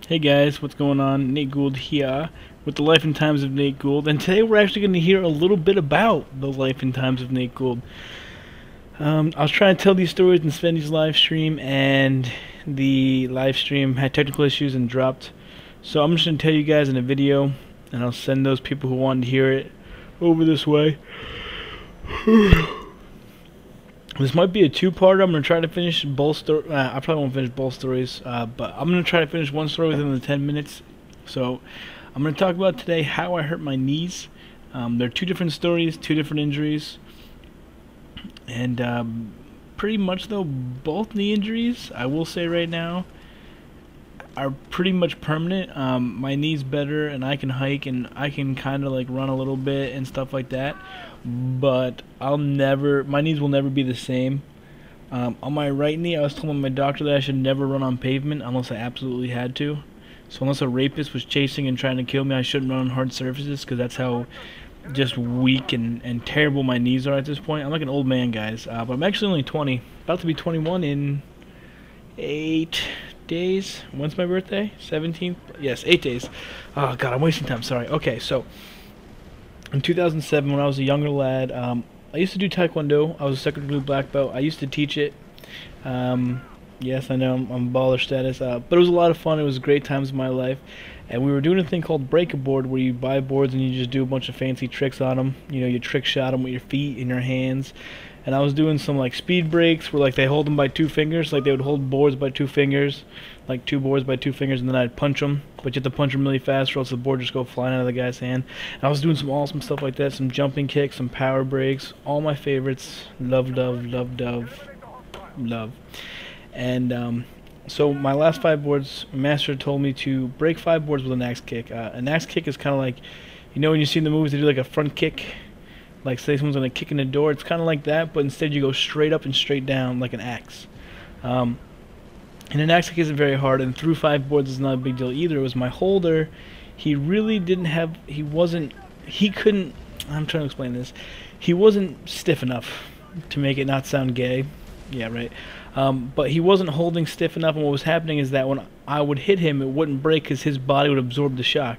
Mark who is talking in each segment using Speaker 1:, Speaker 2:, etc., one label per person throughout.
Speaker 1: Hey guys, what's going on? Nate Gould here with the Life and Times of Nate Gould, and today we're actually going to hear a little bit about the Life and Times of Nate Gould. I was trying to tell these stories in Svendy's live stream, and the live stream had technical issues and dropped. So I'm just going to tell you guys in a video, and I'll send those people who wanted to hear it over this way. This might be a two-parter. I'm going to try to finish both stories. I probably won't finish both stories, but I'm going to try to finish one story within the 10 minutes. So I'm going to talk about today how I hurt my knees. They're two different stories, two different injuries. And pretty much, though, both knee injuries, I will say right now, are pretty much permanent. My knee's better, and I can hike, and I can kind of like run a little bit and stuff like that. But my knees will never be the same. On my right knee, I was told by my doctor that I should never run on pavement unless I absolutely had to. So unless a rapist was chasing and trying to kill me, I shouldn't run on hard surfaces, because that's how just weak and terrible my knees are at this point. I'm like an old man, guys. But I'm actually only 20. About to be 21 in 8 days. When's my birthday? 17th? Yes, 8 days. Oh, God, I'm wasting time. Sorry. Okay, so in 2007, when I was a younger lad, I used to do Taekwondo. I was a second degree black belt. I used to teach it. Yes, I know I'm baller status, but it was a lot of fun. It was great times of my life. And we were doing a thing called break-a-board, where you buy boards and you just do a bunch of fancy tricks on them. You know, you trick shot them with your feet and your hands. And I was doing some like speed breaks where like they hold them by 2 fingers, like they would hold boards by 2 fingers, like 2 boards by 2 fingers, and then I'd punch them. But you have to punch them really fast, or else the board just go flying out of the guy's hand. And I was doing some awesome stuff like that, some jumping kicks, some power breaks, all my favorites. Love, love, love, love, love. And so my last 5 boards, Master told me to break 5 boards with an axe kick. An axe kick is kind of like, you know, when you see in the movies they do like a front kick. Like, say someone's going to kick in the door, it's kind of like that, but instead you go straight up and straight down like an axe. And an axe kick isn't very hard, and through 5 boards is not a big deal either. It was my holder. He really didn't have, he couldn't, I'm trying to explain this. He wasn't stiff enough to make it not sound gay. Yeah, right. But he wasn't holding stiff enough, and what was happening is that when I would hit him, it wouldn't break because his body would absorb the shock.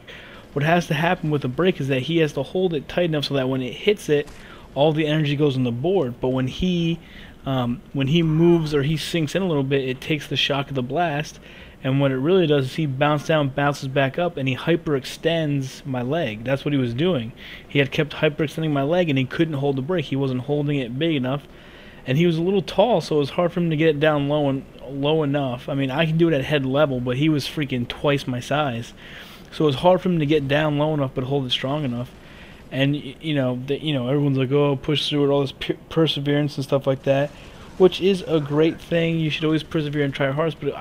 Speaker 1: What has to happen with a break is that he has to hold it tight enough so that when it hits it, all the energy goes on the board. But when he moves or he sinks in a little bit, it takes the shock of the blast, and what it really does is he bounces down, bounces back up, and he hyperextends my leg. That's what he was doing. He had kept hyperextending my leg, and he couldn't hold the break. He wasn't holding it big enough, and he was a little tall, so it was hard for him to get it down low enough. I mean, I can do it at head level, but he was freaking twice my size. So it was hard for him to get down low enough but hold it strong enough. And everyone's like, oh, push through it, all this perseverance and stuff like that, which is a great thing. You should always persevere and try your hardest. But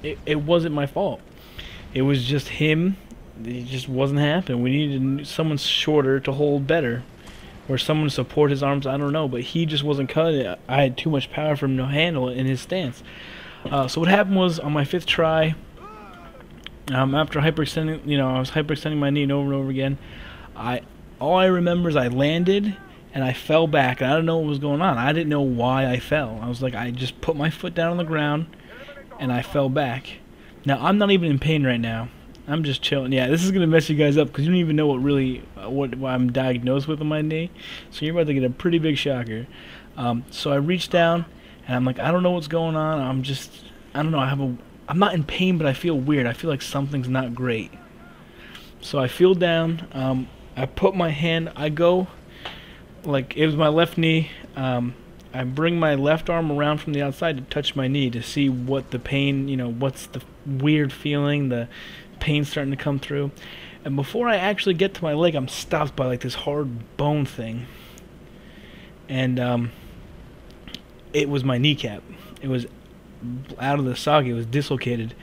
Speaker 1: it wasn't my fault. It was just him. It just wasn't happening. We needed someone shorter to hold better, or someone to support his arms. I don't know, but he just wasn't cutting it. I had too much power for him to handle it in his stance. So what happened was, on my 5th try, after hyperextending, I was hyperextending my knee over and over again. All I remember is I landed and I fell back, and I don't know what was going on. I didn't know why I fell. I was like, I just put my foot down on the ground and I fell back. Now I'm not even in pain right now. I'm just chilling. Yeah, this is gonna mess you guys up because you don't even know what I'm diagnosed with on my knee. So you're about to get a pretty big shocker. So I reached down and I'm like, I don't know what's going on. I don't know. I'm not in pain, but I feel weird. I feel like something's not great. So I feel down. I put my hand, it was my left knee. I bring my left arm around from the outside to touch my knee to see what the pain, what's the weird feeling, the pain starting to come through. And before I actually get to my leg, I'm stopped by like this hard bone thing. And it was my kneecap. It was out of the socket. It was dislocated,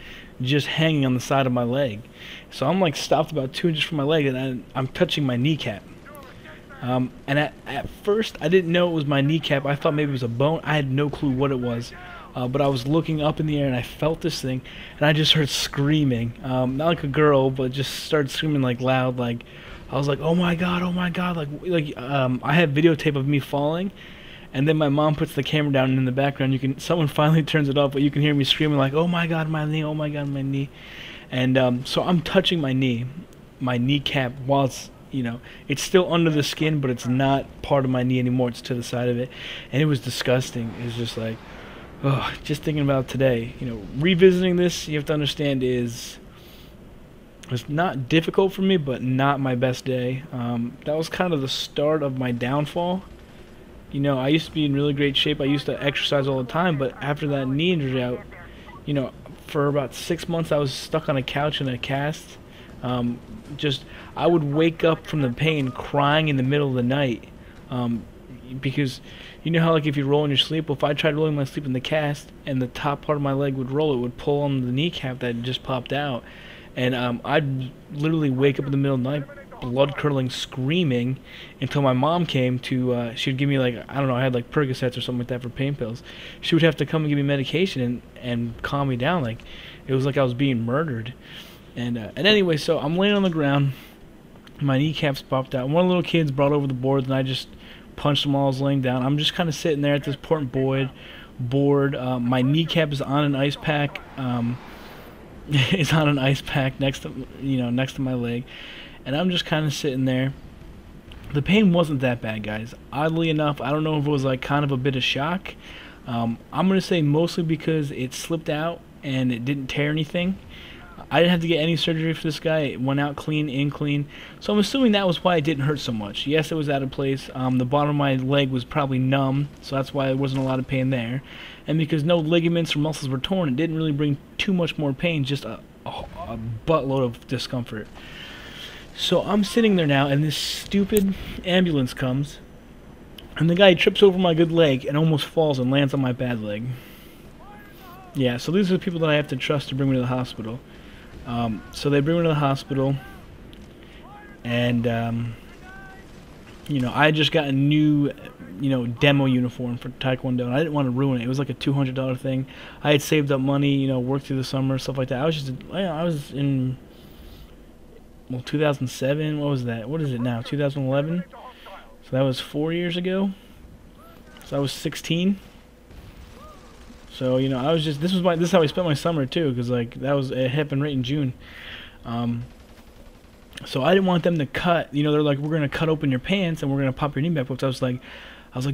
Speaker 1: just hanging on the side of my leg. So I'm like stopped about 2 inches from my leg, and I'm touching my kneecap. And at first I didn't know it was my kneecap. I thought maybe it was a bone. I had no clue what it was. But I was looking up in the air and I felt this thing, and I just heard screaming, not like a girl, but just started screaming like loud. Like I was like, oh my god, like I had videotape of me falling. And then my mom puts the camera down, and in the background, someone finally turns it off, but you can hear me screaming like, "Oh my God, my knee! Oh my God, my knee!" And so I'm touching my knee, my kneecap, while it's still under the skin, but it's not part of my knee anymore. It's to the side of it, and it was disgusting. It was just like, oh, just thinking about today. Revisiting this, you have to understand it's not difficult for me, but not my best day. That was kind of the start of my downfall. I used to be in really great shape. I used to exercise all the time, but after that knee injury out, for about 6 months I was stuck on a couch in a cast. I would wake up from the pain crying in the middle of the night, because you know how like if you roll in your sleep, well, if I tried rolling my sleep in the cast and the top part of my leg would roll, it would pull on the kneecap that had just popped out, and I'd literally wake up in the middle of the night blood curdling screaming until my mom came to she'd give me like, I don't know, I had like Percocets or something like that for pain pills. She would have to come and give me medication and calm me down. Like it was like I was being murdered. And anyway, so I'm laying on the ground, my kneecaps popped out. One of the little kids brought over the boards and I just punched them while I was laying down. I'm just kind of sitting there at this board. My kneecap is on an ice pack. It's on an ice pack next to my leg. And I'm just kind of sitting there. The pain wasn't that bad, guys. Oddly enough, I don't know if it was like kind of a bit of shock. I'm going to say mostly because it slipped out and it didn't tear anything. I didn't have to get any surgery for this guy. It went out clean, in clean. So I'm assuming that was why it didn't hurt so much. Yes, it was out of place. The bottom of my leg was probably numb, so that's why there wasn't a lot of pain there. And because no ligaments or muscles were torn, it didn't really bring too much more pain, just a buttload of discomfort. So I'm sitting there now, and this stupid ambulance comes, and the guy trips over my good leg and almost falls and lands on my bad leg. Yeah, so these are the people that I have to trust to bring me to the hospital. So they bring me to the hospital, and I just got a new, demo uniform for Taekwondo, and I didn't want to ruin it. It was like a $200 thing. I had saved up money, worked through the summer, stuff like that. I was in 2007. What was that? What is it now? 2011. So that was 4 years ago. So I was 16. So I was just this is how I spent my summer too, because like it happened right in June. So I didn't want them to cut. They're like, we're gonna cut open your pants and we're gonna pop your knee back. But I was like,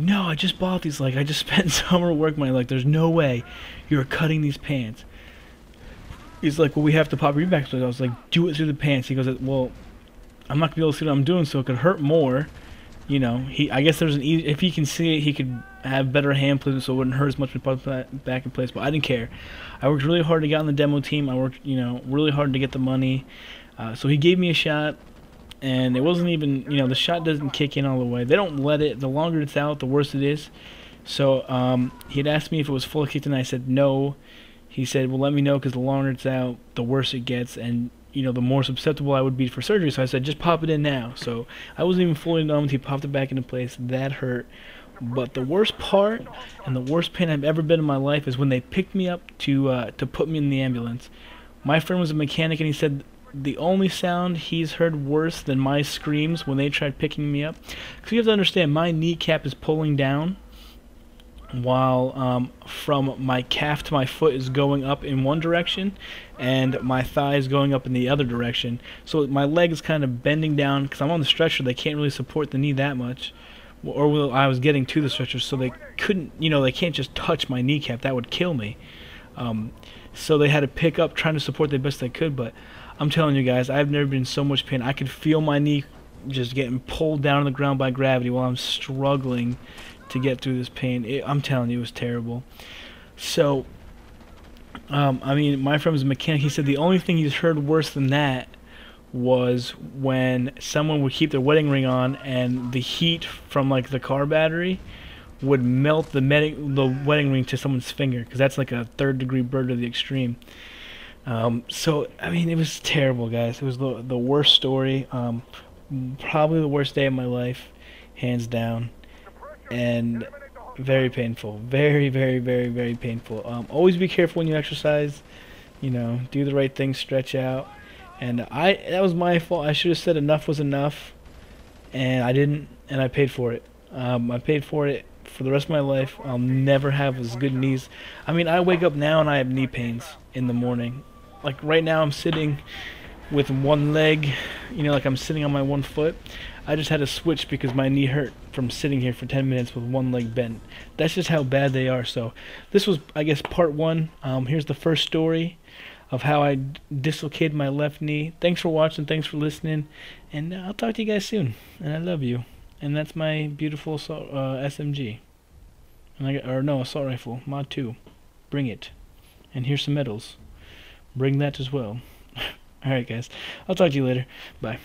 Speaker 1: no, I just bought these. Like I just spent summer work money. Like there's no way you're cutting these pants. He's like, well, we have to pop your knee back. So I was like, do it through the pants. He goes, well, I'm not gonna be able to see what I'm doing, so it could hurt more. I guess there's if he can see it, he could have better hand placement, so it wouldn't hurt as much when put that back in place. But I didn't care. I worked really hard to get on the demo team. I worked, really hard to get the money. So he gave me a shot, and it wasn't even, the shot doesn't kick in all the way. They don't let it. The longer it's out, the worse it is. So he had asked me if it was full kicked, and I said no. He said, well, let me know, because the longer it's out, the worse it gets, and the more susceptible I would be for surgery. So I said, just pop it in now. So I wasn't even fully numbed. He popped it back into place. That hurt. But the worst part and the worst pain I've ever been in my life is when they picked me up to put me in the ambulance. My friend was a mechanic, and he said the only sound he's heard worse than my screams when they tried picking me up. Because you have to understand, my kneecap is pulling down, while from my calf to my foot is going up in one direction, and my thigh is going up in the other direction. So my leg is kind of bending down, because I'm on the stretcher. They can't really support the knee that much, or I was getting to the stretcher, so they couldn't, they can't just touch my kneecap. That would kill me. So they had to pick up, trying to support the best they could. But I'm telling you guys, I've never been in so much pain. I could feel my knee just getting pulled down on the ground by gravity while I'm struggling to get through this pain. I'm telling you, it was terrible. So, my friend was a mechanic. He said the only thing he's heard worse than that was when someone would keep their wedding ring on, and the heat from like the car battery would melt the wedding ring to someone's finger, because that's like a third-degree burn to the extreme. So, it was terrible, guys. It was the worst story. Probably the worst day of my life, hands down. And very painful. Very, very, very, very painful. Always be careful when you exercise. Do the right thing, stretch out. And that was my fault. I should have said enough was enough, and I didn't, and I paid for it. I paid for it for the rest of my life, I'll never have as good knees. I mean, I wake up now and I have knee pains in the morning. Like right now, I'm sitting with one leg, like I'm sitting on my one foot. I just had to switch because my knee hurt from sitting here for 10 minutes with one leg bent. That's just how bad they are. So this was, I guess, part one. Here's the first story of how I dislocated my left knee. Thanks for watching. Thanks for listening. And I'll talk to you guys soon. And I love you. And that's my beautiful SMG. Assault rifle. Mod 2. Bring it. And here's some medals. Bring that as well. Alright guys. I'll talk to you later. Bye.